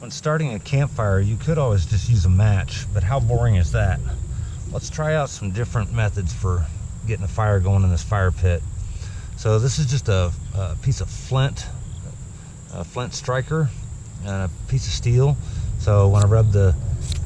When starting a campfire, you could always just use a match, but how boring is that? Let's try out some different methods for getting a fire going in this fire pit. So this is just a piece of flint, a flint striker, and a piece of steel. So when I rub the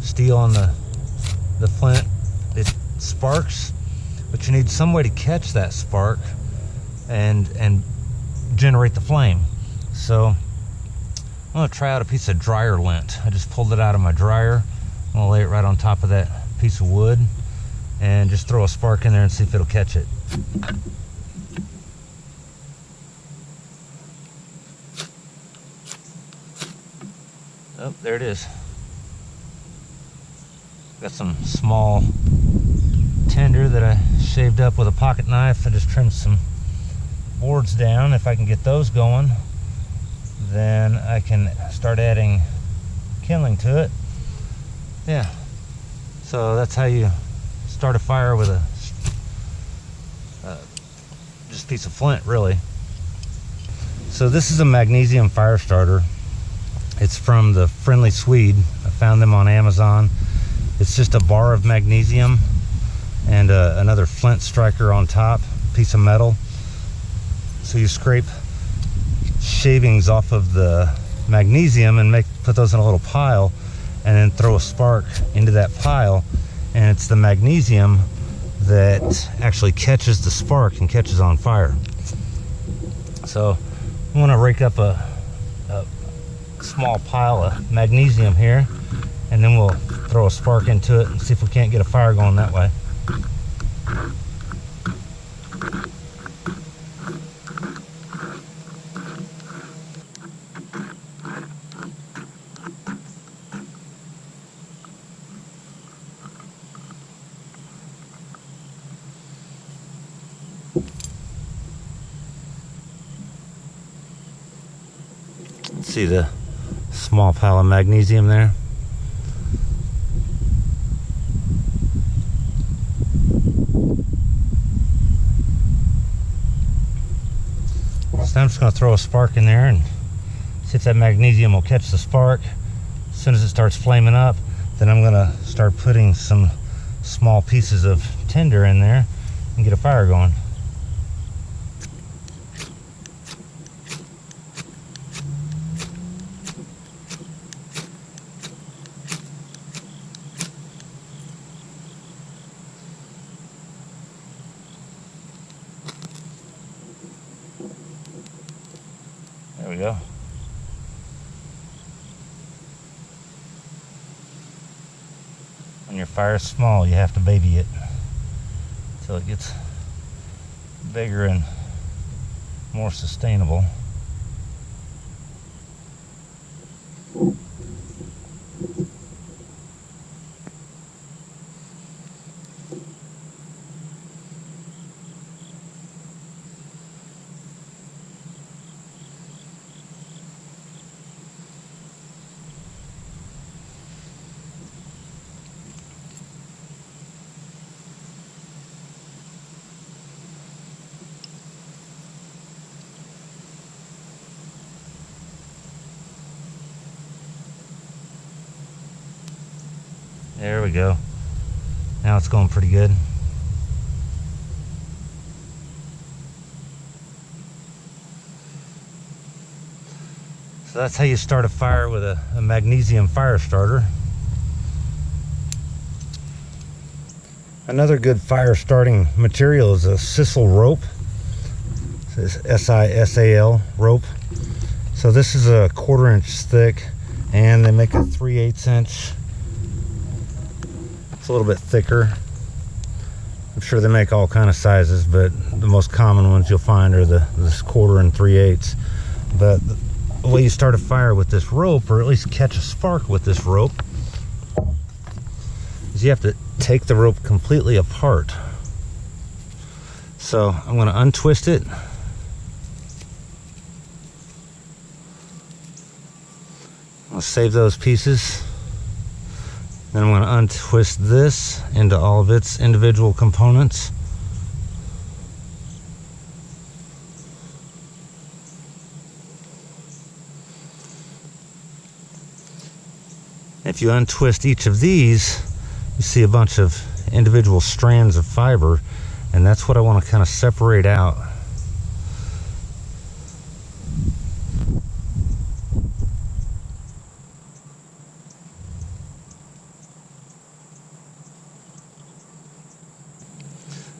steel on the flint, it sparks, but you need some way to catch that spark and generate the flame. So I'm gonna try out a piece of dryer lint. I just pulled it out of my dryer. I'm gonna lay it right on top of that piece of wood and just throw a spark in there and see if it'll catch it. Oh, there it is. Got some small tinder that I shaved up with a pocket knife. I just trimmed some boards down. If I can get those going, then I can start adding kindling to it. Yeah, so that's how you start a fire with a just piece of flint, really. So this is a magnesium fire starter. It's from the Friendly Swede. I found them on Amazon. It's just a bar of magnesium and another flint striker on top, piece of metal. So you scrape shavings off of the magnesium and put those in a little pile, and then throw a spark into that pile, and it's the magnesium that actually catches the spark and catches on fire. So I'm gonna rake up a small pile of magnesium here, and then we'll throw a spark into it and see if we can't get a fire going that way. See the small pile of magnesium there? So I'm just going to throw a spark in there and see if that magnesium will catch the spark. As soon as it starts flaming up, then I'm going to start putting some small pieces of tinder in there and get a fire going. There we go. When your fire's small, you have to baby it until it gets bigger and more sustainable. There we go. Now it's going pretty good. So that's how you start a fire with a magnesium fire starter. Another good fire starting material is a sisal rope. It says S-I-S-A-L rope. So this is a 1/4 inch thick, and they make a 3/8 inch. It's a little bit thicker. I'm sure they make all kind of sizes, but the most common ones you'll find are this 1/4 and 3/8. But the way you start a fire with this rope, or at least catch a spark with this rope, is you have to take the rope completely apart. So I'm going to untwist it. I'll save those pieces. Then I'm going to untwist this into all of its individual components. If you untwist each of these, you see a bunch of individual strands of fiber, and that's what I want to kind of separate out.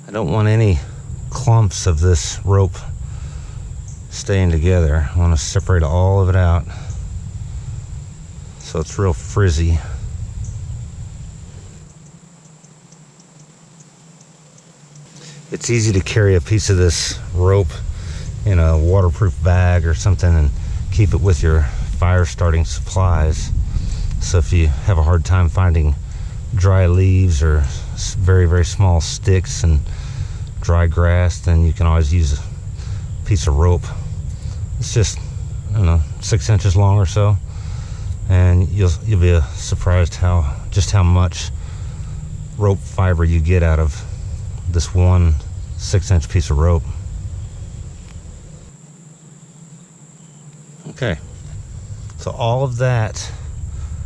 I don't want any clumps of this rope staying together. I want to separate all of it out so it's real frizzy. It's easy to carry a piece of this rope in a waterproof bag or something and keep it with your fire starting supplies. So if you have a hard time finding dry leaves or very, very small sticks and dry grass, then you can always use a piece of rope. It's just, I don't know, 6 inches long or so, and you'll be surprised just how much rope fiber you get out of this one 6-inch piece of rope. Okay, so all of that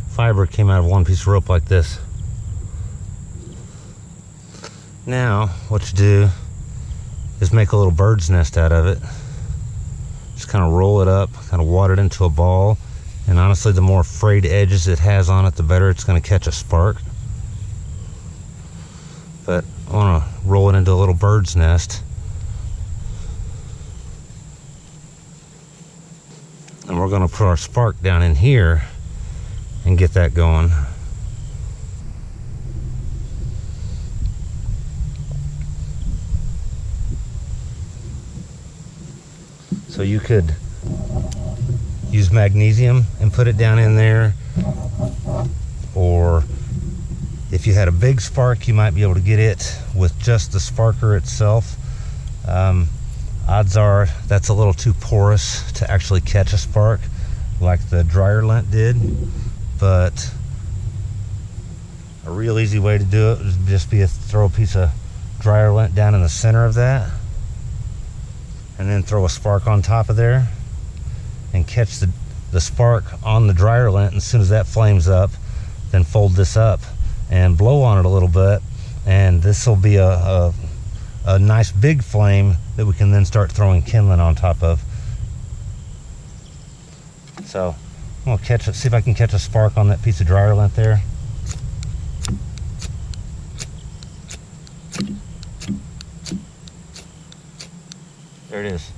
fiber came out of one piece of rope like this. Now what you do is make a little bird's nest out of it. Just kind of roll it up, kind of wad it into a ball, and honestly, the more frayed edges it has on it, the better it's going to catch a spark. But I want to roll it into a little bird's nest. And we're going to put our spark down in here and get that going. So you could use magnesium and put it down in there, or if you had a big spark, you might be able to get it with just the sparker itself. Odds are that's a little too porous to actually catch a spark like the dryer lint did, but a real easy way to do it would just be to throw a piece of dryer lint down in the center of that, and then throw a spark on top of there and catch the spark on the dryer lint. And as soon as that flames up, then fold this up and blow on it a little bit, and this will be a nice big flame that we can then start throwing kindling on top of. So I'm gonna see if I can catch a spark on that piece of dryer lint there. There it is.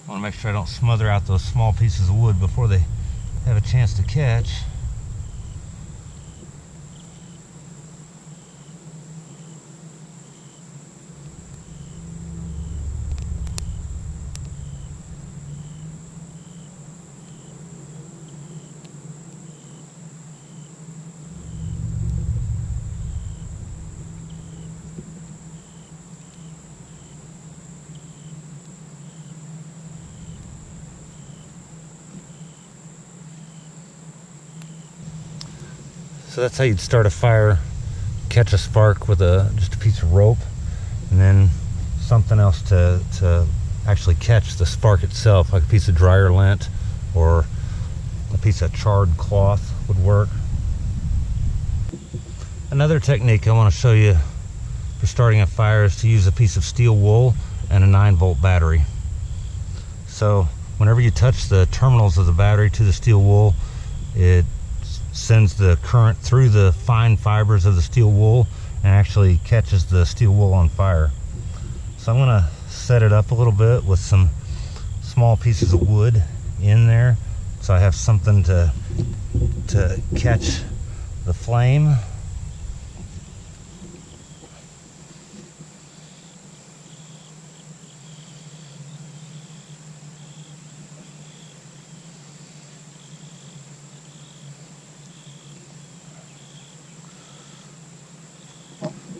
I want to make sure I don't smother out those small pieces of wood before they have a chance to catch. So that's how you'd start a fire, catch a spark with just a piece of rope, and then something else to actually catch the spark itself, like a piece of dryer lint or a piece of charred cloth would work. Another technique I want to show you for starting a fire is to use a piece of steel wool and a 9-volt battery. So whenever you touch the terminals of the battery to the steel wool, it sends the current through the fine fibers of the steel wool and actually catches the steel wool on fire. So I'm going to set it up a little bit with some small pieces of wood in there, so I have something to catch the flame.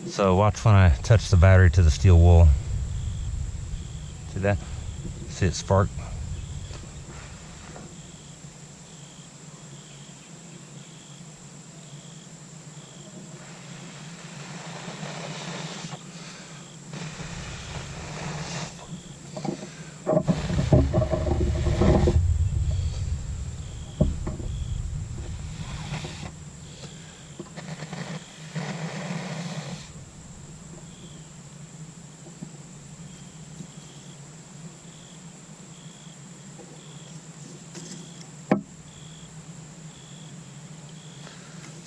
So watch when I touch the battery to the steel wool. See that? See it spark?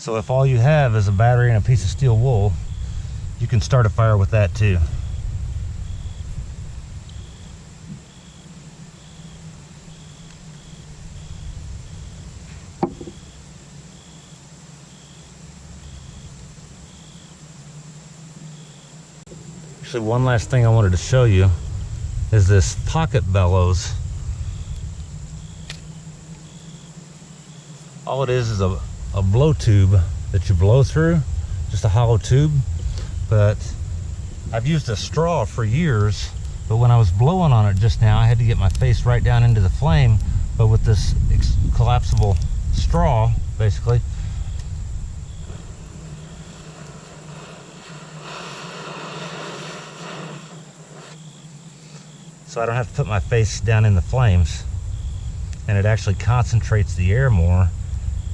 So if all you have is a battery and a piece of steel wool, you can start a fire with that too. Actually, one last thing I wanted to show you is this pocket bellows. All it is a blow tube that you blow through, just a hollow tube. But I've used a straw for years, but when I was blowing on it just now, I had to get my face right down into the flame. But with this collapsible straw, basically, so I don't have to put my face down in the flames, and it actually concentrates the air more,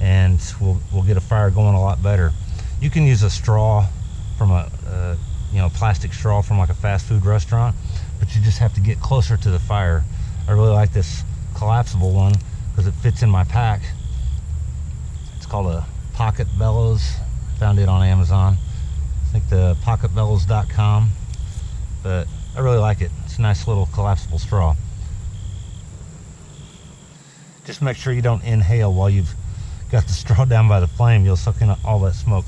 and we'll get a fire going a lot better. You can use a straw from a plastic straw from like a fast food restaurant, but you just have to get closer to the fire. I really like this collapsible one because it fits in my pack. It's called a Pocket Bellows. Found it on Amazon. I think the pocketbellows.com, but I really like it. It's a nice little collapsible straw. Just make sure you don't inhale while you've got the straw down by the flame. You'll suck in all that smoke.